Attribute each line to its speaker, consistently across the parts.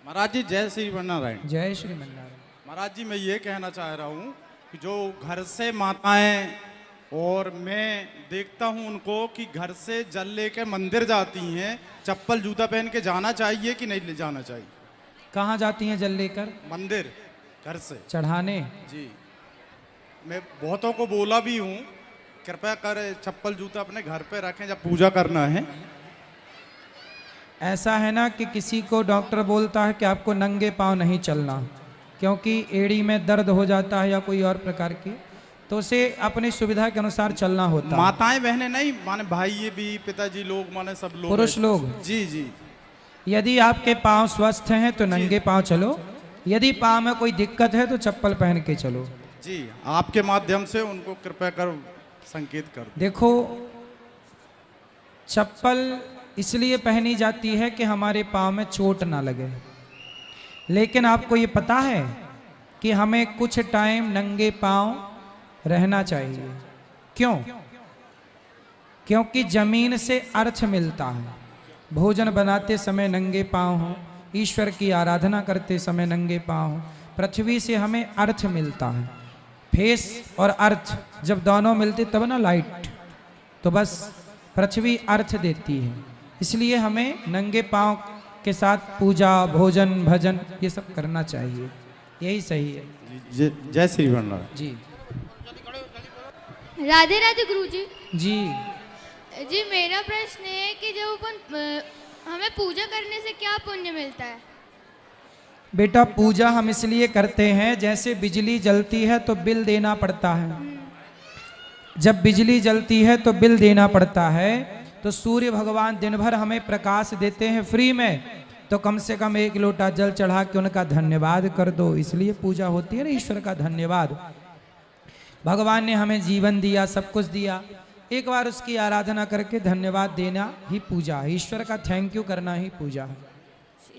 Speaker 1: महाराज जी जय श्री नारायण।
Speaker 2: जय श्री नारायण।
Speaker 1: महाराज जी मैं ये कहना चाह रहा हूँ कि जो घर से माताएं और मैं देखता हूँ उनको कि घर से जल लेके मंदिर जाती हैं, चप्पल जूता पहन के जाना चाहिए कि नहीं ले जाना चाहिए?
Speaker 2: कहाँ जाती हैं जल लेकर?
Speaker 1: मंदिर घर से
Speaker 2: चढ़ाने।
Speaker 1: जी मैं बहुतों को बोला भी हूँ कृपया कर चप्पल जूता अपने घर पे रखें जब पूजा करना है।
Speaker 2: ऐसा है ना कि किसी को डॉक्टर बोलता है कि आपको नंगे पांव नहीं चलना क्योंकि एड़ी में दर्द हो जाता है या कोई और प्रकार की, तो उसे अपनी सुविधा के अनुसार चलना होता है।
Speaker 1: माताएं बहनें नहीं माने भाई ये भी पिताजी लोग माने सब लोग
Speaker 2: पुरुष लोग।
Speaker 1: जी जी
Speaker 2: यदि आपके पांव स्वस्थ हैं तो नंगे पांव चलो, यदि पांव में कोई दिक्कत है तो चप्पल पहन के चलो।
Speaker 1: जी आपके माध्यम से उनको कृपया कर संकेत कर दो।
Speaker 2: देखो चप्पल इसलिए पहनी जाती है कि हमारे पांव में चोट ना लगे, लेकिन आपको ये पता है कि हमें कुछ टाइम नंगे पांव रहना चाहिए। क्यों? क्योंकि जमीन से अर्थ मिलता है। भोजन बनाते समय नंगे पांव हो, ईश्वर की आराधना करते समय नंगे पांव हो, पृथ्वी से हमें अर्थ मिलता है। फेस और अर्थ जब दोनों मिलते तब ना लाइट, तो बस पृथ्वी अर्थ देती है, इसलिए हमें नंगे पांव के साथ पूजा भोजन भजन ये सब करना चाहिए, यही सही है।
Speaker 1: जय श्री नारायण
Speaker 2: जी।
Speaker 3: राधे राधे गुरुजी।
Speaker 2: जी
Speaker 3: जी मेरा प्रश्न है कि जब अपन हमें पूजा करने से क्या पुण्य मिलता है?
Speaker 2: बेटा पूजा हम इसलिए करते हैं, जैसे बिजली जलती है तो बिल देना पड़ता है। जब बिजली जलती है तो बिल देना पड़ता है, तो सूर्य भगवान दिन भर हमें प्रकाश देते हैं फ्री में, तो कम से कम एक लोटा जल चढ़ा के उनका धन्यवाद कर दो। इसलिए पूजा होती है ना, ईश्वर का धन्यवाद। भगवान ने हमें जीवन दिया, सब कुछ दिया, एक बार उसकी आराधना करके धन्यवाद देना ही पूजा है। ईश्वर का थैंक यू करना ही पूजा है।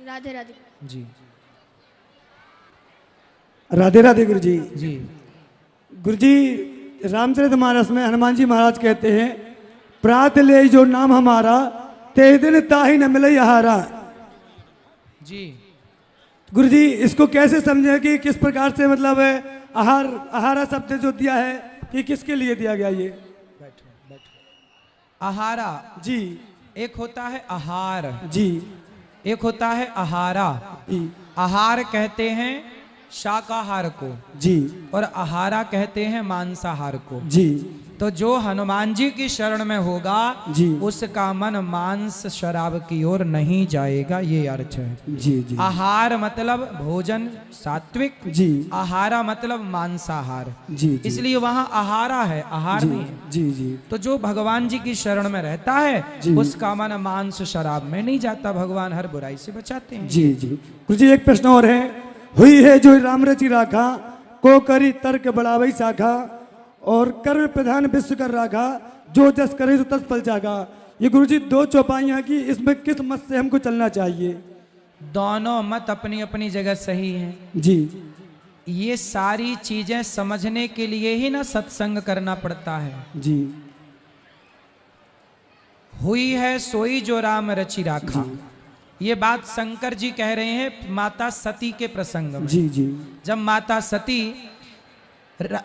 Speaker 3: राधे राधे
Speaker 2: जी।
Speaker 4: राधे राधे गुरु जी।
Speaker 2: जी
Speaker 4: गुरु जी रामचरितमानस में हनुमान जी महाराज कहते हैं, प्रात ले जो नाम हमारा ते दिन ताही न मिले आहारा।
Speaker 2: जी
Speaker 4: गुरु जी इसको कैसे समझे कि किस प्रकार से मतलब आहार आहारा शब्द जो दिया है कि किसके लिए दिया गया ये?
Speaker 2: बैठो बैठो। आहारा
Speaker 4: जी
Speaker 2: एक होता है आहार,
Speaker 4: जी
Speaker 2: एक होता है आहारा।
Speaker 4: जी
Speaker 2: आहार कहते हैं शाकाहार को
Speaker 4: जी
Speaker 2: और आहारा कहते हैं मांसाहार को।
Speaker 4: जी
Speaker 2: तो जो हनुमान जी की शरण में होगा
Speaker 4: जी
Speaker 2: उसका मन मांस शराब की ओर नहीं जाएगा, ये अर्थ है।
Speaker 4: जी जी
Speaker 2: आहार मतलब भोजन सात्विक,
Speaker 4: जी
Speaker 2: आहारा मतलब मांसाहार।
Speaker 4: जी जी
Speaker 2: इसलिए वहां आहारा है, आहार
Speaker 4: जी
Speaker 2: नहीं है।
Speaker 4: जी जी
Speaker 2: तो जो भगवान जी की शरण में रहता है
Speaker 4: जी।
Speaker 2: उसका मन मांस शराब में नहीं जाता, भगवान हर बुराई से बचाते हैं।
Speaker 4: जी जी गुरु जी एक प्रश्न और है, हुई है जो राम रचि राखा को करी तर्क बढ़ावई शाखा और कर्म प्रधान विश्व कर राखा जो जस करे तो तस फल जागा। ये गुरु जी दो चौपाइयां की, इसमें किस मत से हमको चलना चाहिए?
Speaker 2: दोनों मत अपनी अपनी जगह सही हैं।
Speaker 4: जी
Speaker 2: ये सारी चीजें समझने के लिए ही ना सत्संग करना पड़ता है।
Speaker 4: जी
Speaker 2: हुई है सोई जो राम रचि राखा, ये बात शंकर जी कह रहे हैं माता सती के प्रसंग में।
Speaker 4: जी जी
Speaker 2: जब माता सती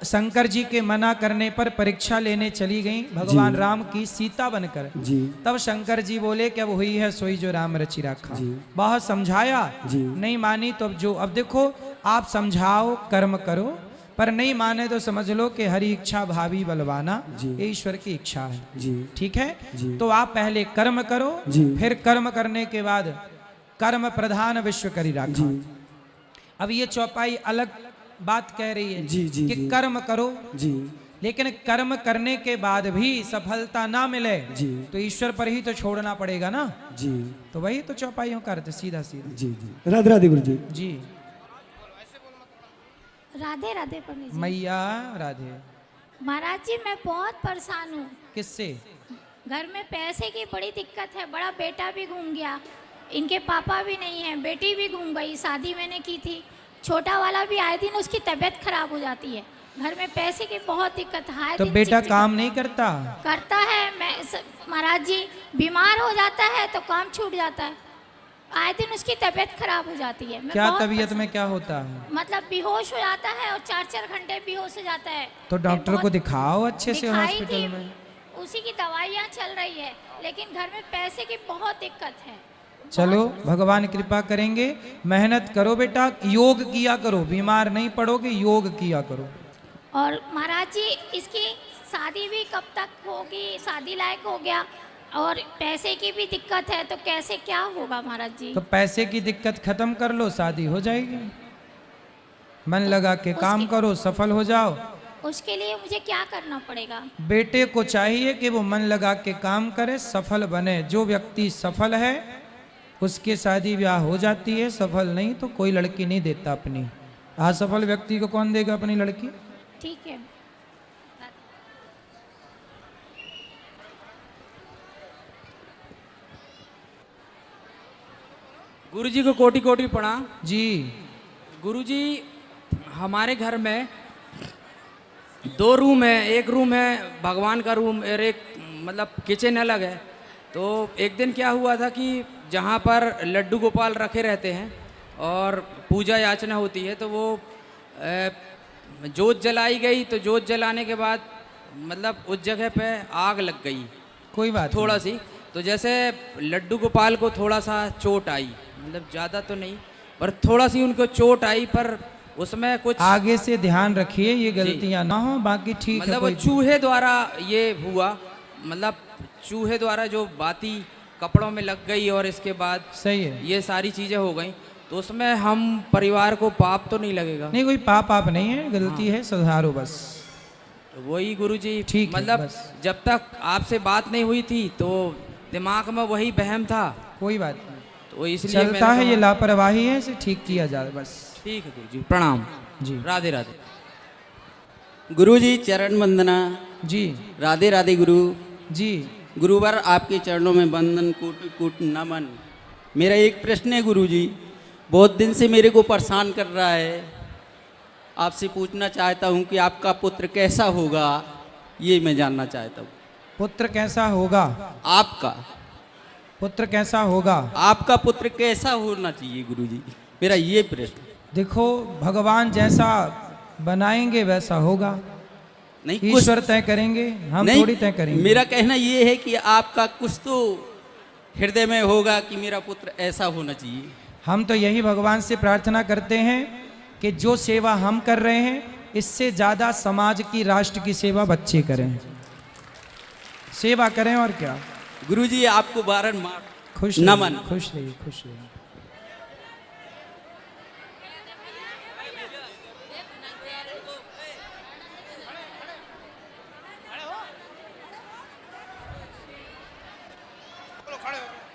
Speaker 2: शंकर जी के मना करने पर परीक्षा लेने चली गई भगवान राम की सीता बनकर,
Speaker 4: जी
Speaker 2: तब शंकर जी बोले कि अब हुई है सोई जो राम रचि राखा।
Speaker 4: जी।
Speaker 2: बहुत समझाया,
Speaker 4: जी।
Speaker 2: नहीं मानी तो अब देखो आप समझाओ कर्म करो, पर नहीं माने तो समझ लो कि हरी इच्छा भावी बलवाना,
Speaker 4: जी।
Speaker 2: ये ईश्वर की इच्छा है।
Speaker 4: जी
Speaker 2: ठीक है,
Speaker 4: जी।
Speaker 2: तो आप पहले कर्म करो,
Speaker 4: जी।
Speaker 2: फिर कर्म करने के बाद कर्म प्रधान विश्व करी राखा।
Speaker 4: जी
Speaker 2: अब ये चौपाई अलग बात कह रही है
Speaker 4: जी जी
Speaker 2: कि
Speaker 4: जी
Speaker 2: कर्म करो,
Speaker 4: जी
Speaker 2: लेकिन कर्म करने के बाद भी सफलता ना मिले
Speaker 4: जी
Speaker 2: तो ईश्वर पर ही तो छोड़ना पड़ेगा ना।
Speaker 4: जी
Speaker 2: तो वही तो चौपाइयों का अर्थ सीधा सीधा।
Speaker 4: जी जी राधे राधे गुरु जी।
Speaker 2: जी
Speaker 3: राधे राधे पंडित जी।
Speaker 2: मैया राधे।
Speaker 3: महाराज जी मैं बहुत परेशान हूँ,
Speaker 2: किससे?
Speaker 3: घर में पैसे की बड़ी दिक्कत है। बड़ा बेटा भी घूम गया, इनके पापा भी नहीं है, बेटी भी घूम गई, शादी मैंने की थी, छोटा वाला भी आए दिन उसकी तबीयत खराब हो जाती है। घर में पैसे की बहुत दिक्कत है।
Speaker 2: तो बेटा काम नहीं करता?
Speaker 3: करता है, मैं महाराज जी बीमार हो जाता है तो काम छूट जाता है। आए दिन उसकी तबीयत खराब हो जाती है। मैं
Speaker 2: क्या
Speaker 3: बहुत
Speaker 2: तबीयत में क्या होता है?
Speaker 3: मतलब बेहोश हो जाता है और 4-4 घंटे बेहोश हो जाता है।
Speaker 2: तो डॉक्टर को दिखाओ अच्छे से
Speaker 3: दिखाई
Speaker 2: हॉस्पिटल
Speaker 3: थी,
Speaker 2: में।
Speaker 3: उसी की दवाइयाँ चल रही है, लेकिन घर में पैसे की बहुत दिक्कत है।
Speaker 2: चलो भगवान कृपा करेंगे, मेहनत करो बेटा, योग किया करो, बीमार नहीं पड़ोगे, योग किया करो।
Speaker 3: और महाराज जी इसकी शादी भी कब तक होगी? शादी लायक हो गया और पैसे की भी दिक्कत है, तो कैसे क्या होगा महाराज जी?
Speaker 2: तो पैसे की दिक्कत खत्म कर लो, शादी हो जाएगी। मन लगा के काम करो, सफल हो जाओ।
Speaker 3: उसके लिए मुझे क्या करना पड़ेगा?
Speaker 2: बेटे को चाहिए कि वो मन लगा के काम करे, सफल बने। जो व्यक्ति सफल है उसके शादी ब्याह हो जाती है, सफल नहीं तो कोई लड़की नहीं देता अपनी। असफल व्यक्ति को कौन देगा अपनी लड़की?
Speaker 3: ठीक है।
Speaker 5: गुरुजी को कोटि कोटि प्रणाम।
Speaker 2: जी।
Speaker 5: गुरुजी हमारे घर में 2 रूम है, एक रूम है भगवान का रूम और एक मतलब किचन अलग है। तो एक दिन क्या हुआ था कि जहाँ पर लड्डू गोपाल रखे रहते हैं और पूजा याचना होती है, तो वो जोत जलाई गई। तो जोत जलाने के बाद मतलब उस जगह पे आग लग गई
Speaker 2: कोई बात
Speaker 5: थोड़ा
Speaker 2: नहीं।
Speaker 5: सी। तो जैसे लड्डू गोपाल को थोड़ा सा चोट आई, मतलब ज़्यादा तो नहीं पर थोड़ा सी उनको चोट आई, पर उसमें कुछ
Speaker 2: आगे से ध्यान रखिए ये गलतियां ना हो, बाकी ठीक है।
Speaker 5: मतलब वो
Speaker 2: कोई
Speaker 5: चूहे द्वारा ये हुआ, मतलब चूहे द्वारा जो बाती कपड़ों में लग गई और इसके बाद
Speaker 2: सही है।
Speaker 5: ये सारी चीज़ें हो गई। तो उसमें हम परिवार को पाप तो नहीं लगेगा?
Speaker 2: नहीं, कोई पाप आप नहीं है, गलती है, सुधारो बस।
Speaker 5: तो वही गुरुजी,
Speaker 2: ठीक है,
Speaker 5: मतलब
Speaker 2: बस।
Speaker 5: जब तक आपसे बात नहीं हुई थी तो दिमाग में वही बहम था,
Speaker 2: कोई बात नहीं,
Speaker 5: तो इसलिए
Speaker 2: चलता
Speaker 5: मैंने
Speaker 2: है, ये
Speaker 5: कहा-
Speaker 2: लापरवाही है, इसे ठीक किया जाए बस।
Speaker 5: ठीक है गुरुजी, प्रणाम
Speaker 2: जी।
Speaker 5: राधे राधे।
Speaker 6: गुरुजी चरण वंदना।
Speaker 2: जी।
Speaker 6: राधे राधे गुरु।
Speaker 2: जी।
Speaker 6: गुरुवर आपके चरणों में वंदन, कोटि कोटि नमन। मेरा एक प्रश्न है गुरुजी, बहुत दिन से मेरे को परेशान कर रहा है। आपसे पूछना चाहता हूँ कि आपका पुत्र कैसा होगा, ये मैं जानना चाहता हूँ।
Speaker 2: पुत्र कैसा होगा?
Speaker 6: आपका
Speaker 2: पुत्र कैसा होगा?
Speaker 6: आपका पुत्र कैसा होना चाहिए गुरुजी, मेरा ये प्रश्न।
Speaker 2: देखो, भगवान जैसा बनाएंगे वैसा होगा,
Speaker 6: नहीं
Speaker 2: ईश्वर तय करेंगे, हम
Speaker 6: नहीं,
Speaker 2: थोड़ी तय करेंगे।
Speaker 6: मेरा कहना ये है कि आपका कुछ तो हृदय में होगा कि मेरा पुत्र ऐसा होना चाहिए।
Speaker 2: हम तो यही भगवान से प्रार्थना करते हैं कि जो सेवा हम कर रहे हैं इससे ज़्यादा समाज की, राष्ट्र की सेवा बच्चे करें, सेवा करें और क्या।
Speaker 6: गुरुजी आपको बारंबार
Speaker 2: खुश
Speaker 6: नमन।
Speaker 2: रहिए, खुश रहिए, खुश रहिए।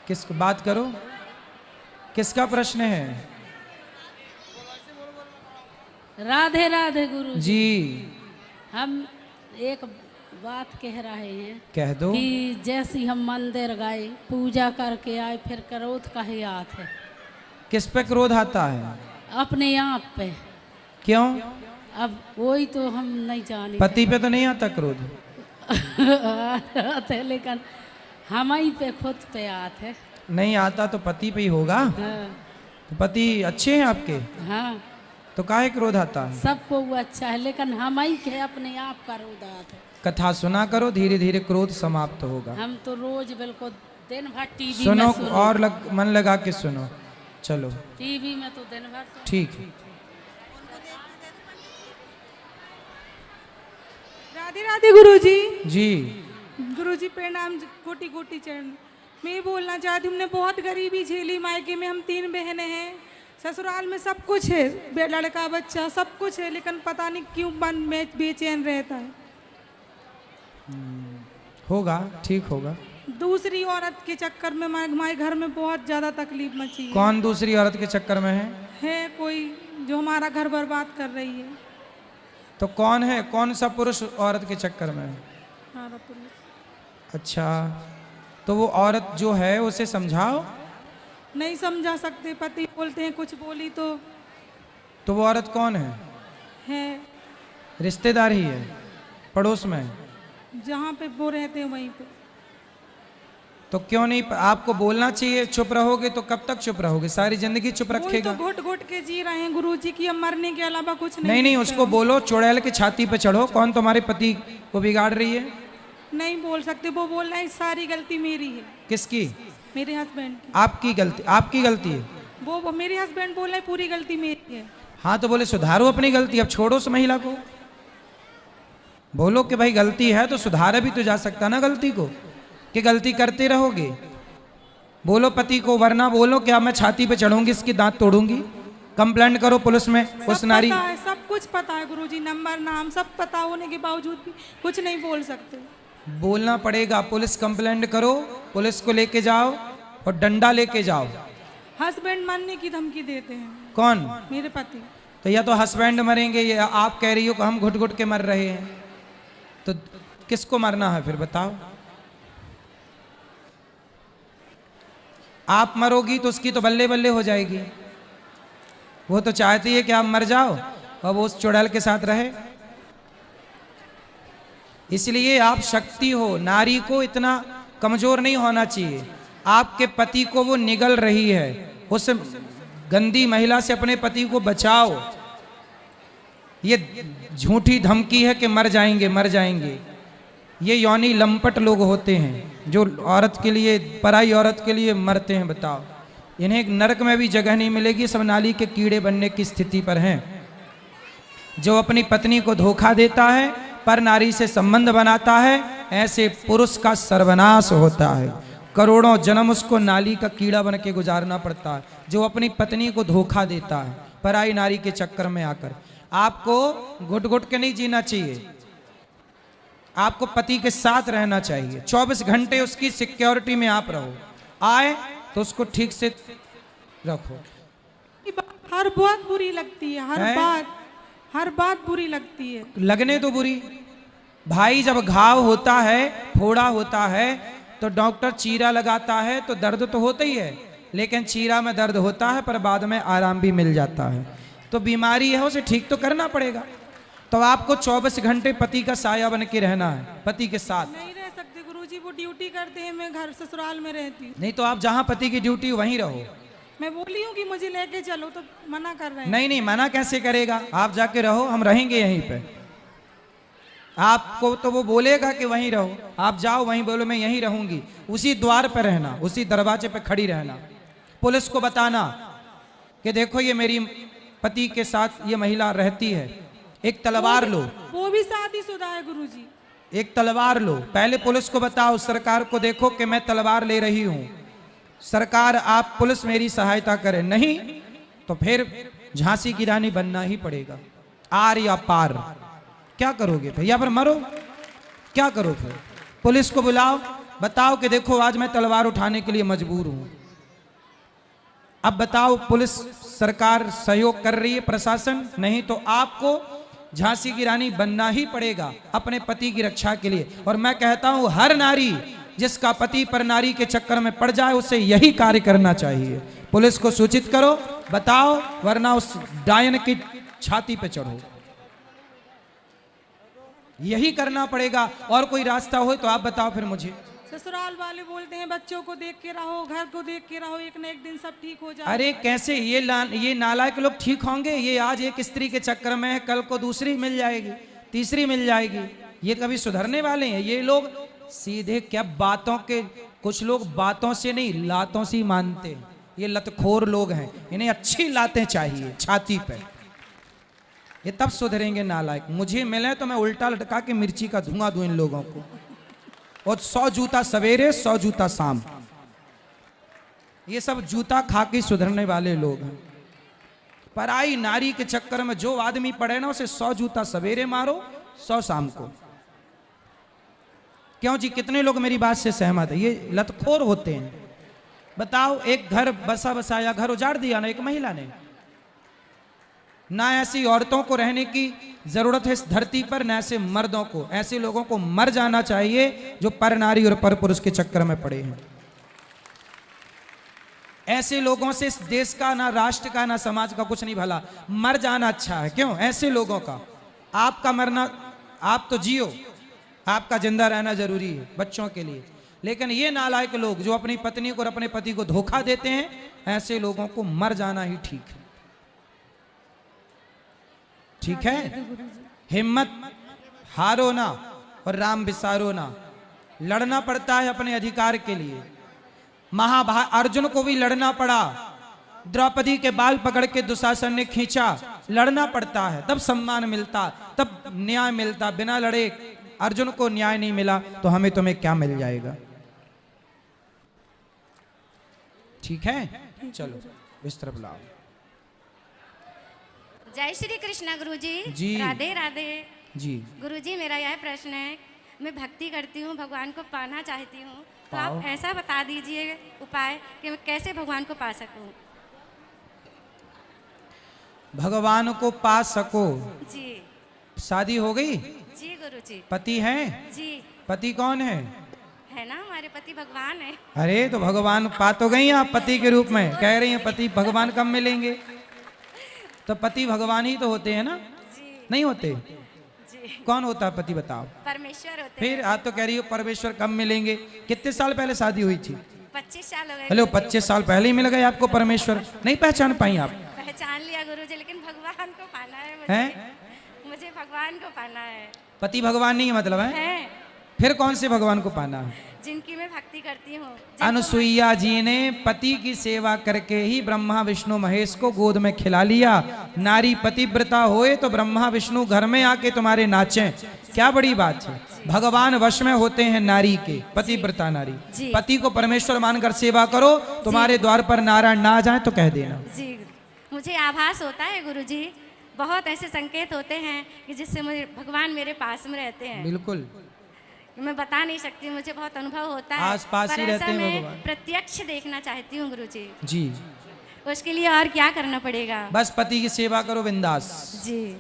Speaker 2: किसको बात करो, किसका प्रश्न है?
Speaker 7: राधे राधे गुरु
Speaker 2: जी।
Speaker 7: हम एक बात कह रहे हैं
Speaker 2: कह दो।
Speaker 7: कि जैसे हम मंदिर गए, पूजा करके आए, फिर क्रोध का ही आत है।
Speaker 2: किस पे क्रोध आता है?
Speaker 7: अपने आप पे।
Speaker 2: क्यों?
Speaker 7: अब वही तो हम नहीं जाने
Speaker 2: पति पे तो नहीं आता क्रोध?
Speaker 7: आते, लेकिन हम ही पे खुद पे आत है।
Speaker 2: नहीं आता तो पति पे ही होगा।
Speaker 7: हाँ,
Speaker 2: तो पति अच्छे हैं आपके,
Speaker 7: हाँ,
Speaker 2: तो काहे क्रोध आता है?
Speaker 7: सबको वो अच्छा है, लेकिन हम ही के अपने आप का क्रोध आत है।
Speaker 2: कथा सुना करो, धीरे धीरे क्रोध समाप्त होगा।
Speaker 7: हम तो रोज बिल्कुल दिन भर टीवी
Speaker 2: सुनो
Speaker 7: में
Speaker 2: और मन लगा के सुनो। चलो
Speaker 7: टीवी में तो दिन भर
Speaker 2: ठीक है।
Speaker 8: राधे राधे गुरुजी।
Speaker 2: जी।
Speaker 8: गुरुजी प्रणाम, कोटि कोटि चरण। मैं ये बोलना चाहती हूँ, हमने बहुत गरीबी झेली, मायके में हम 3 बहनें हैं, ससुराल में सब कुछ है, लड़का बच्चा सब कुछ है, लेकिन पता नहीं क्यों मन में बेचैन रहता है।
Speaker 2: होगा, ठीक होगा।
Speaker 8: दूसरी औरत के चक्कर में हमारे घर में बहुत ज़्यादा तकलीफ मची है।
Speaker 2: कौन दूसरी औरत के चक्कर में है?
Speaker 8: है कोई जो हमारा घर बर्बाद कर रही है।
Speaker 2: तो कौन है? कौन सा पुरुष औरत के चक्कर में है?
Speaker 8: हमारा पुरुष।
Speaker 2: अच्छा, तो वो औरत जो है उसे समझाओ।
Speaker 8: नहीं समझा सकते, पति बोलते हैं कुछ बोली तो।
Speaker 2: वो औरत कौन है?
Speaker 8: है
Speaker 2: रिश्तेदार ही है, पड़ोस में है?
Speaker 8: जहाँ पे वो रहते हैं वहीं पे।
Speaker 2: तो क्यों नहीं, आपको बोलना चाहिए। चुप रहोगे तो कब तक चुप रहोगे, सारी जिंदगी चुप
Speaker 8: वही तो
Speaker 2: रखेगा।
Speaker 8: घुट घुट के जी रहे हैं गुरुजी की, अब मरने के अलावा कुछ नहीं।
Speaker 2: नहीं नहीं,
Speaker 8: दिखता।
Speaker 2: उसको बोलो चुड़ैल की छाती पे चढ़ो, कौन तुम्हारे पति को बिगाड़ रही है।
Speaker 8: नहीं बोल सकते, वो बोल रहे हैं सारी गलती मेरी है,
Speaker 2: किसकी?
Speaker 8: मेरे हस्बैंड की।
Speaker 2: आपकी गलती, आपकी गलती है।
Speaker 8: वो मेरे हस्बैंड बोल रहे हैं पूरी गलती मेरी है।
Speaker 2: हाँ तो बोले सुधारो अपनी गलती, अब छोड़ो उस महिला को। बोलो कि भाई गलती है तो सुधारा भी तो जा सकता ना गलती को, कि गलती करते रहोगे। बोलो पति को, वरना बोलो कि अब मैं छाती पे चढ़ूंगी, इसकी दांत तोड़ूंगी। कंप्लेंट करो पुलिस में उस
Speaker 8: सब
Speaker 2: नारी।
Speaker 8: पता है, सब कुछ पता है गुरुजी, नंबर नाम सब पता होने के बावजूद भी कुछ नहीं बोल सकते।
Speaker 2: बोलना पड़ेगा, पुलिस कंप्लेंट करो, पुलिस को लेके जाओ और डंडा लेके जाओ।
Speaker 8: हस्बैंड मरने की धमकी देते हैं।
Speaker 2: कौन?
Speaker 8: मेरे पति।
Speaker 2: तो या तो हस्बैंड मरेंगे, या आप कह रही हो कि हम घुट घुट के मर रहे हैं, तो किसको मरना है फिर बताओ। आप मरोगी तो उसकी तो बल्ले बल्ले हो जाएगी। वो तो चाहती है कि आप मर जाओ और वो उस चुड़ैल के साथ रहे। इसलिए आप शक्ति हो, नारी को इतना कमजोर नहीं होना चाहिए। आपके पति को वो निगल रही है, उस गंदी महिला से अपने पति को बचाओ। ये झूठी धमकी है कि मर जाएंगे मर जाएंगे। ये यौनी लंपट लोग होते हैं जो औरत के लिए, पराई औरत के लिए मरते हैं। बताओ, इन्हें एक नरक में भी जगह नहीं मिलेगी, सब नाली के कीड़े बनने की स्थिति पर हैं। जो अपनी पत्नी को धोखा देता है, पर नारी से संबंध बनाता है, ऐसे पुरुष का सर्वनाश होता है। करोड़ों जन्म उसको नाली का कीड़ा बन के गुजारना पड़ता है, जो अपनी पत्नी को धोखा देता है पराई नारी के चक्कर में आकर। आपको घुट घुट के नहीं जीना चाहिए, आपको पति के साथ रहना चाहिए। 24 घंटे उसकी सिक्योरिटी में आप रहो, आए तो उसको ठीक से रखो।
Speaker 8: ये बात हर बात बुरी लगती है, हर बात बुरी लगती है।
Speaker 2: लगने तो बुरी, भाई जब घाव होता है, फोड़ा होता है, तो डॉक्टर चीरा लगाता है तो दर्द तो होता ही है, लेकिन चीरा में दर्द होता है पर बाद में आराम भी मिल जाता है। तो बीमारी है, उसे ठीक तो करना पड़ेगा। तो आपको 24 घंटे पति का साया बन के रहना है, पति के साथ
Speaker 8: नहीं रह सकते गुरुजी, वो ड्यूटी करते हैं, मैं घर ससुराल में रहती हूँ।
Speaker 2: नहीं तो आप जहां पति की ड्यूटी वहीं रहो।
Speaker 8: मैं बोली हूँ कि मुझे लेके चलो, तो मना कर रहे हैं।
Speaker 2: नहीं नहीं, मना कैसे करेगा, आप जाके रहो, हम रहेंगे यहीं पे। आपको तो वो बोलेगा कि वहीं रहो, आप जाओ वहीं, बोलो मैं यहीं रहूंगी। उसी द्वार पे रहना, उसी दरवाजे पे खड़ी रहना। पुलिस को बताना कि देखो ये मेरी पति के साथ ये महिला रहती है। एक तलवार लो,
Speaker 8: वो भी शादीशुदा है गुरुजी।
Speaker 2: एक तलवार लो, पहले पुलिस को बताओ, सरकार को देखो कि मैं तलवार ले रही हूं, सरकार आप पुलिस मेरी सहायता करे। नहीं तो फिर झांसी की रानी बनना ही पड़ेगा, आर या पार। क्या करोगे फिर, या फिर मरो, क्या करो फिर। पुलिस को बुलाओ, बताओ कि देखो आज मैं तलवार उठाने के लिए मजबूर हूं। अब बताओ, पुलिस सरकार सहयोग कर रही है, प्रशासन नहीं, तो आपको झांसी की रानी बनना ही पड़ेगा अपने पति की रक्षा के लिए। और मैं कहता हूं हर नारी जिसका पति पर नारी के चक्कर में पड़ जाए, उसे यही कार्य करना चाहिए। पुलिस को सूचित करो, बताओ, वरना उस डायन की छाती पे चढ़ो। यही करना पड़ेगा, और कोई रास्ता हो तो आप बताओ फिर मुझे।
Speaker 8: ससुराल वाले बोलते हैं बच्चों को देख के रहो, घर को देख के रहो, एक न एक दिन सब ठीक हो जाए।
Speaker 2: अरे कैसे, ये नालायक लोग ठीक होंगे? ये आज एक स्त्री के चक्कर में है, कल को दूसरी मिल जाएगी, तीसरी मिल जाएगी। ये कभी सुधरने वाले हैं? ये लोग सीधे क्या बातों के, कुछ लोग बातों से नहीं लातों से ही मानते हैं। ये लतखोर लोग हैं, इन्हें अच्छी लातें चाहिए छाती पे, ये तब सुधरेंगे नालायक। मुझे मिले तो मैं उल्टा लटका के मिर्ची का धुआं दूं इन लोगों को, और 100 जूता सवेरे 100 जूता शाम। ये सब जूता खा के सुधरने वाले लोग हैं। पराई नारी के चक्कर में जो आदमी पड़े ना, उसे 100 जूता सवेरे मारो, 100 शाम को। क्यों जी, कितने लोग मेरी बात से सहमत है? ये लतखोर होते हैं। बताओ, एक घर बसा बसाया घर उजाड़ दिया ना एक महिला ने। ना ऐसी औरतों को रहने की जरूरत है इस धरती पर, न ऐसे मर्दों को। ऐसे लोगों को मर जाना चाहिए जो पर नारी और पर पुरुष के चक्कर में पड़े हैं। ऐसे लोगों से इस देश का, ना राष्ट्र का, ना समाज का कुछ नहीं भला। मर जाना अच्छा है। क्यों? ऐसे लोगों का। आपका मरना, आप तो जियो, आपका जिंदा रहना जरूरी है बच्चों के लिए, लेकिन ये नालायक लोग जो अपनी पत्नी को और अपने पति को धोखा देते हैं, ऐसे लोगों को मर जाना ही ठीक है। ठीक है, हिम्मत हारो ना और राम विसारो ना। लड़ना पड़ता है अपने अधिकार के लिए। अर्जुन को भी लड़ना पड़ा, द्रौपदी के बाल पकड़ के दुशासन ने खींचा। लड़ना पड़ता है तब सम्मान मिलता, तब न्याय मिलता। बिना लड़े अर्जुन को न्याय नहीं मिला तो हमें तुम्हें क्या मिल जाएगा। ठीक है, चलो इस तरफ लाओ।
Speaker 9: जय श्री कृष्णा गुरुजी।
Speaker 2: जी।
Speaker 9: राधे राधे
Speaker 2: जी।
Speaker 9: गुरुजी, मेरा यह प्रश्न है, मैं भक्ति करती हूँ, भगवान को पाना चाहती हूँ, तो
Speaker 2: पाओ।
Speaker 9: आप ऐसा बता दीजिए उपाय कि मैं कैसे भगवान को पा सकूँ।
Speaker 2: भगवान को पा सको।
Speaker 9: जी।
Speaker 2: शादी हो गई?
Speaker 9: जी गुरुजी।
Speaker 2: पति है?
Speaker 9: जी।
Speaker 2: पति कौन है?
Speaker 9: है ना, हमारे पति भगवान है।
Speaker 2: अरे तो भगवान पा तो गई आप पति के रूप में, कह रही हैं पति भगवान कब मिलेंगे? तो पति भगवान ही तो होते हैं ना?
Speaker 9: जी।
Speaker 2: नहीं होते?
Speaker 9: जी।
Speaker 2: कौन होता है पति बताओ?
Speaker 9: परमेश्वर होते
Speaker 2: फिर
Speaker 9: हैं।
Speaker 2: आप तो कह रही हो परमेश्वर कब मिलेंगे। कितने साल पहले शादी हुई थी?
Speaker 9: 25 साल हो गए।
Speaker 2: हेलो, 25 साल पहले ही मिल गए आपको परमेश्वर? नहीं पहचान पाई आप?
Speaker 9: पहचान लिया गुरुजी, लेकिन भगवान को पाना है
Speaker 2: हैं?
Speaker 9: मुझे भगवान को पाना है।
Speaker 2: पति भगवान नहीं है मतलब है? फिर कौन से भगवान को पाना है?
Speaker 9: जिनकी मैं भक्ति करती हूँ।
Speaker 2: अनुसुईया जी ने पति की सेवा करके ही ब्रह्मा विष्णु महेश को गोद में खिला लिया। नारी पतिव्रता होए तो ब्रह्मा विष्णु घर में आके तुम्हारे नाचें, क्या बड़ी बात है। भगवान वश में होते हैं नारी के, पतिव्रता नारी। पति को परमेश्वर मानकर सेवा करो, तुम्हारे द्वार पर नारायण ना जाए तो कह देना।
Speaker 9: जी, मुझे आभास होता है गुरुजी, बहुत ऐसे संकेत होते हैं कि जिससे मुझे भगवान मेरे पास में रहते हैं।
Speaker 2: बिल्कुल,
Speaker 9: मैं बता नहीं सकती, मुझे बहुत अनुभव होता है।
Speaker 2: आस पास ही रहते हैं
Speaker 9: मैं
Speaker 2: भगवान।
Speaker 9: प्रत्यक्ष देखना चाहती हूँ गुरुजी।
Speaker 2: जी।
Speaker 9: उसके लिए और क्या करना पड़ेगा?
Speaker 2: बस पति की सेवा करो बिंदास।
Speaker 9: जी।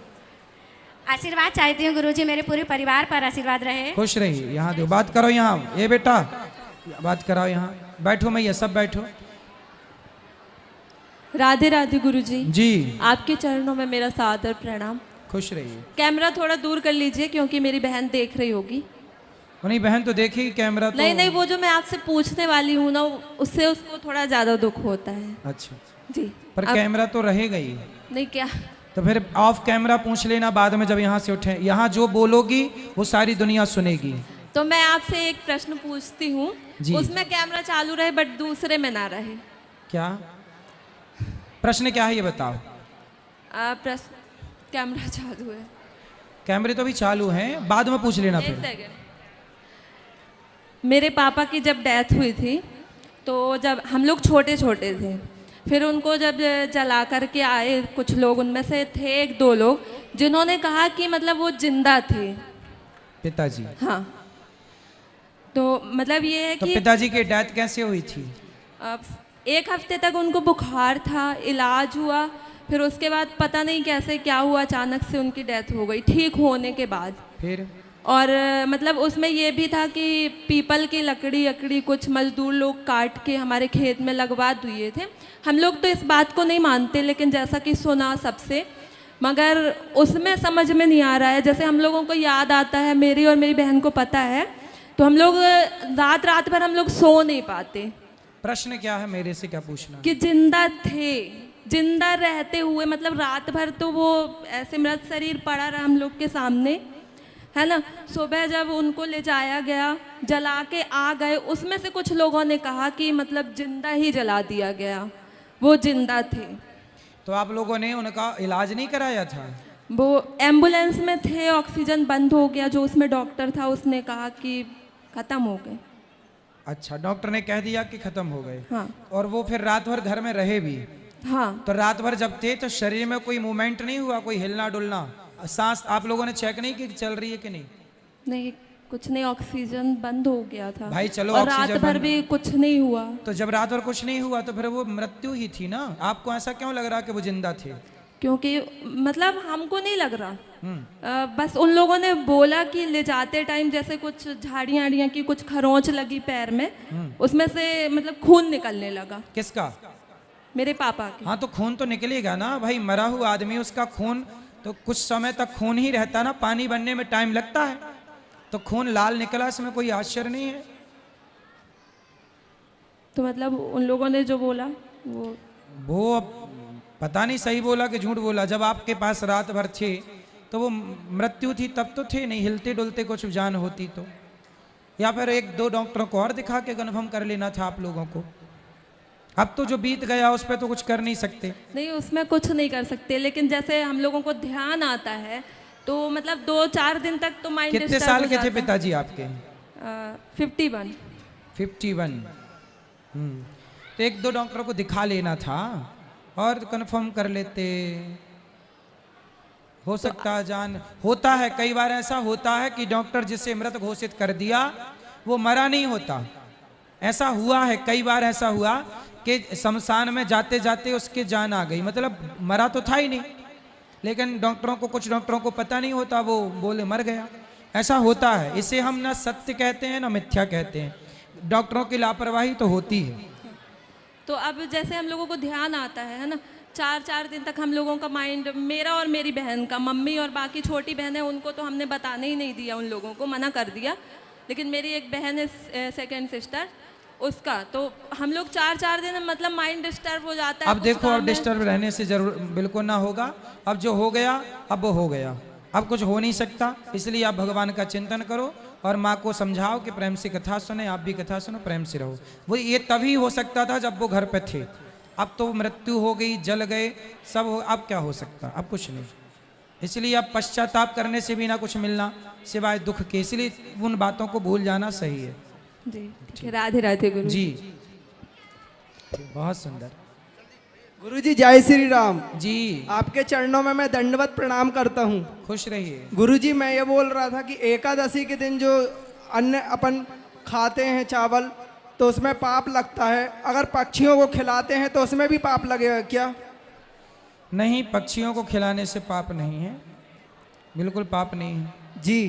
Speaker 9: आशीर्वाद चाहती हूँ गुरुजी, मेरे पूरे परिवार पर आशीर्वाद रहे।
Speaker 2: खुश रहिए। यहाँ दो बात करो, यहाँ ये बेटा बात कराओ, यहाँ बैठो, मैं ये सब बैठो।
Speaker 10: राधे राधे गुरुजी।
Speaker 2: जी।
Speaker 10: आपके चरणों में मेरा सादर प्रणाम।
Speaker 2: खुश रहिए।
Speaker 10: कैमरा थोड़ा दूर कर लीजिए क्योंकि मेरी बहन देख रही होगी।
Speaker 2: नहीं बहन तो देखेगी कैमरा तो।
Speaker 10: नहीं, वो जो मैं आपसे पूछने वाली हूँ ना, उससे उसको थोड़ा ज्यादा दुख होता है।
Speaker 2: अच्छा
Speaker 10: जी।
Speaker 2: पर कैमरा तो रहेगा ही।
Speaker 10: नहीं क्या?
Speaker 2: तो फिर ऑफ कैमरा पूछ लेना बाद में जब यहाँ से उठे। यहाँ जो बोलोगी वो सारी दुनिया सुनेगी।
Speaker 10: तो मैं आपसे एक प्रश्न पूछती हूँ, उसमें कैमरा चालू रहे बट दूसरे में ना रहे।
Speaker 2: क्या प्रश्न क्या है ये बताओ।
Speaker 10: प्रश्न कैमरा चालू है।
Speaker 2: कैमरे तो भी चालू हैं, बाद में पूछ लेना। फिर
Speaker 10: मेरे पापा की जब डेथ हुई थी तो जब हम लोग छोटे छोटे थे, फिर उनको जब जला करके आए कुछ लोग, उनमें से थे 1-2 लोग जिन्होंने कहा कि मतलब वो जिंदा थे।
Speaker 2: पिताजी?
Speaker 10: हाँ। तो मतलब ये है
Speaker 2: तो
Speaker 10: कि
Speaker 2: पिताजी की डेथ कैसे हुई थी?
Speaker 10: 1 हफ्ते तक उनको बुखार था, इलाज हुआ, फिर उसके बाद पता नहीं कैसे क्या हुआ, अचानक से उनकी डेथ हो गई ठीक होने के बाद।
Speaker 2: फिर
Speaker 10: और मतलब उसमें ये भी था कि पीपल की लकड़ी कुछ मजदूर लोग काट के हमारे खेत में लगवा दिए थे। हम लोग तो इस बात को नहीं मानते, लेकिन जैसा कि सुना सबसे, मगर उसमें समझ में नहीं आ रहा है। जैसे हम लोगों को याद आता है, मेरी और मेरी बहन को पता है, तो हम लोग रात भर हम लोग सो नहीं पाते।
Speaker 2: प्रश्न क्या है, मेरे से क्या पूछना?
Speaker 10: कि जिंदा थे, जिंदा रहते हुए, मतलब रात भर तो वो ऐसे मृत शरीर पड़ा रहा हम लोग के सामने, है ना। सुबह जब उनको ले जाया गया, जला के आ गए, उसमें से कुछ लोगों ने कहा कि मतलब जिंदा ही जला दिया गया, वो जिंदा थे।
Speaker 2: तो आप लोगों ने उनका इलाज नहीं कराया था?
Speaker 10: वो एम्बुलेंस में थे, ऑक्सीजन बंद हो गया, जो उसमें डॉक्टर था उसने कहा कि ख़त्म हो गए।
Speaker 2: अच्छा, डॉक्टर ने कह दिया कि खत्म हो गए।
Speaker 10: हाँ।
Speaker 2: और वो फिर रात भर घर में रहे भी?
Speaker 10: हाँ।
Speaker 2: तो रात भर जब थे तो शरीर में कोई मूवमेंट नहीं हुआ, कोई हिलना डुलना, सांस आप लोगों ने चेक नहीं की चल रही है कि नहीं?
Speaker 10: नहीं, कुछ नहीं, ऑक्सीजन बंद हो गया था
Speaker 2: भाई चलो,
Speaker 10: और रात भर भी कुछ नहीं हुआ।
Speaker 2: तो जब रात भर कुछ नहीं हुआ तो फिर वो मृत्यु ही थी ना। आपको ऐसा क्यों लग रहा कि वो जिंदा थे?
Speaker 10: क्योंकि मतलब हमको नहीं लग रहा, बस उन लोगों ने बोला कि ले जाते टाइम जैसे कुछ झाड़ियाँ की कुछ खरोंच लगी पैर में, उसमें से मतलब खून निकलने लगा।
Speaker 2: किसका?
Speaker 10: मेरे पापा के।
Speaker 2: हाँ, तो खून तो निकलेगा ना भाई, मरा हुआ आदमी, उसका खून तो कुछ समय तक खून ही रहता ना, पानी बनने में टाइम लगता है। तो खून लाल निकला, इसमें कोई आश्चर्य नहीं है।
Speaker 10: तो मतलब उन लोगों ने जो बोला
Speaker 2: वो अब पता नहीं सही बोला कि झूठ बोला। जब आपके पास रात भर थे तो वो मृत्यु थी तब तो थे नहीं, हिलते डुलते कुछ जान होती तो, या फिर एक दो डॉक्टरों को और दिखा के कन्फर्म कर लेना था आप लोगों को। अब तो जो बीत गया उस पर तो कुछ कर नहीं सकते।
Speaker 10: नहीं, उसमें कुछ नहीं कर सकते, लेकिन जैसे हम लोगों को ध्यान आता है तो मतलब 2-4 दिन तक तो माइंड
Speaker 2: कितने साल के थे पिताजी आपके?
Speaker 10: 51।
Speaker 2: तो एक दो डॉक्टरों को दिखा लेना था और कंफर्म कर लेते, हो सकता है जान। होता है कई बार ऐसा होता है कि डॉक्टर जिसे मृत घोषित कर दिया वो मरा नहीं होता। ऐसा हुआ है कई बार, ऐसा हुआ कि शमशान में जाते जाते उसके जान आ गई, मतलब मरा तो था ही नहीं, लेकिन डॉक्टरों को, कुछ डॉक्टरों को पता नहीं होता, वो बोले मर गया। ऐसा होता है, इसे हम ना सत्य कहते हैं ना मिथ्या कहते हैं। डॉक्टरों की लापरवाही तो होती है।
Speaker 10: तो अब जैसे हम लोगों को ध्यान आता है ना, 4-4 दिन तक हम लोगों का माइंड, मेरा और मेरी बहन का, मम्मी और बाकी छोटी बहन है उनको तो हमने बताने ही नहीं दिया, उन लोगों को मना कर दिया। लेकिन मेरी एक बहन है सेकंड सिस्टर, उसका तो हम लोग 4-4 दिन मतलब माइंड डिस्टर्ब हो जाता है।
Speaker 2: अब देखो, अब डिस्टर्ब रहने से जरूर बिल्कुल ना होगा। अब जो हो गया अब वो हो गया, अब कुछ हो नहीं सकता। इसलिए आप भगवान का चिंतन करो और माँ को समझाओ कि प्रेम से कथा सुने, आप भी कथा सुनो, प्रेम से रहो। वो ये तभी हो सकता था जब वो घर पे थे। अब तो मृत्यु हो गई, जल गए सब हो, अब क्या हो सकता, अब कुछ नहीं। इसलिए अब पश्चाताप करने से भी ना कुछ मिलना सिवाय दुख के, इसलिए उन बातों को भूल जाना सही है
Speaker 10: जी। ठीक है, राधे राधे गुरु
Speaker 2: जी। बहुत सुंदर।
Speaker 11: गुरुजी जय श्री राम
Speaker 2: जी।
Speaker 11: आपके चरणों में मैं दंडवत प्रणाम करता हूँ।
Speaker 2: खुश रहिए।
Speaker 11: गुरुजी मैं ये बोल रहा था कि एकादशी के दिन जो अन्न अपन खाते हैं चावल, तो उसमें पाप लगता है। अगर पक्षियों को खिलाते हैं तो उसमें भी पाप लगेगा क्या?
Speaker 2: नहीं, पक्षियों को खिलाने से पाप नहीं है, बिल्कुल पाप नहीं है
Speaker 11: जी।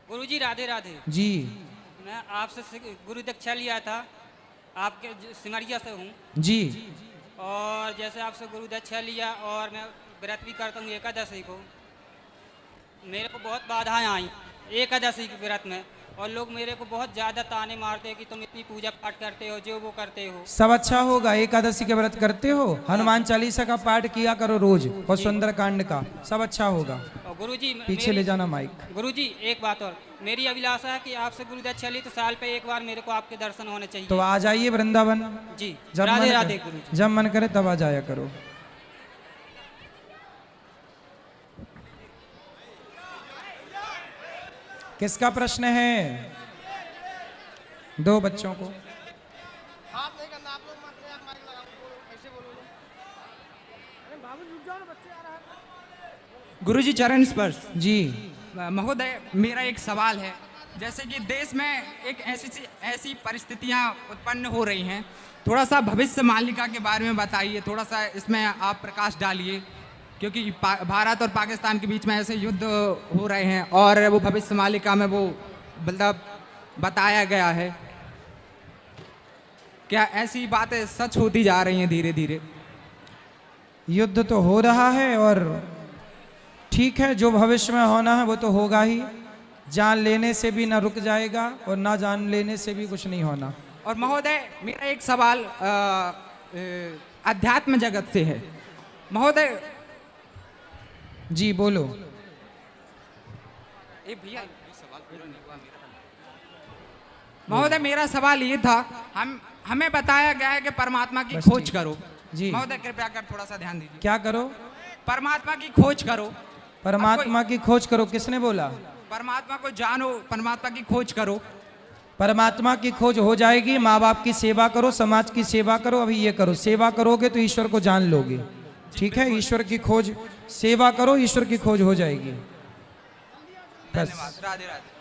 Speaker 12: गुरुजी राधे राधे
Speaker 2: जी।
Speaker 12: मैं आपसे गुरु दीक्षा लिया था, आपके सिमरिया से हूँ
Speaker 2: जी।
Speaker 12: और जैसे आपसे गुरु दीक्षा लिया और मैं व्रत भी करता हूँ एकादशी को, मेरे को बहुत बाधाएं आई एकादशी के व्रत में, और लोग मेरे को बहुत ज़्यादा ताने मारते हैं कि तुम इतनी पूजा पाठ करते हो, जो वो करते हो।
Speaker 2: सब अच्छा होगा। एकादशी के व्रत करते हो, हनुमान चालीसा का पाठ किया करो रोज और सुंदर कांड का, सब अच्छा होगा।
Speaker 12: और गुरुजी
Speaker 2: पीछे ले जाना माइक।
Speaker 12: गुरुजी एक बात और, मेरी अभिलाषा है कि आपसे गुरु दीक्षा ली तो साल पे एक बार मेरे को आपके दर्शन होने चाहिए।
Speaker 2: तो आ जाइए वृंदावन
Speaker 12: जी।
Speaker 2: जब
Speaker 12: राधे
Speaker 2: मन
Speaker 12: राधे
Speaker 2: करे,
Speaker 12: गुरुजी।
Speaker 2: जब मन करे तब आ जाया करो। किसका प्रश्न है? दो बच्चों को।
Speaker 13: गुरुजी चरण स्पर्श।
Speaker 2: जी
Speaker 13: महोदय, मेरा एक सवाल है। जैसे कि देश में एक ऐसी परिस्थितियां उत्पन्न हो रही हैं, थोड़ा सा भविष्य मालिका के बारे में बताइए, थोड़ा सा इसमें आप प्रकाश डालिए, क्योंकि भारत और पाकिस्तान के बीच में ऐसे युद्ध हो रहे हैं और वो भविष्य मालिका में वो मतलब बताया गया है। क्या ऐसी बातें सच होती जा रही हैं धीरे धीरे?
Speaker 2: युद्ध तो हो रहा है और ठीक है, जो भविष्य में होना है वो तो होगा ही। जान लेने से भी ना रुक जाएगा और ना जान लेने से भी कुछ नहीं होना।
Speaker 13: और महोदय, मेरा एक सवाल अध्यात्म जगत से है। महोदय
Speaker 2: जी बोलो।
Speaker 13: भैया महोदय, मेरा सवाल ये था, हमें बताया गया है कि परमात्मा की खोज करो।
Speaker 2: जी
Speaker 13: महोदय कृपया कर थोड़ा सा ध्यान दीजिए।
Speaker 2: क्या करो?
Speaker 13: परमात्मा की खोज करो।
Speaker 2: परमात्मा की खोज करो, किसने बोला?
Speaker 13: परमात्मा को जानो, परमात्मा की खोज करो।
Speaker 2: परमात्मा की खोज हो जाएगी। माँ बाप की सेवा करो, समाज की सेवा करो। अभी ये करो, सेवा करोगे तो ईश्वर को जान लोगे। ठीक है, ईश्वर की खोज, सेवा करो, ईश्वर की खोज हो जाएगी।
Speaker 13: धन्यवाद। राधे राधे।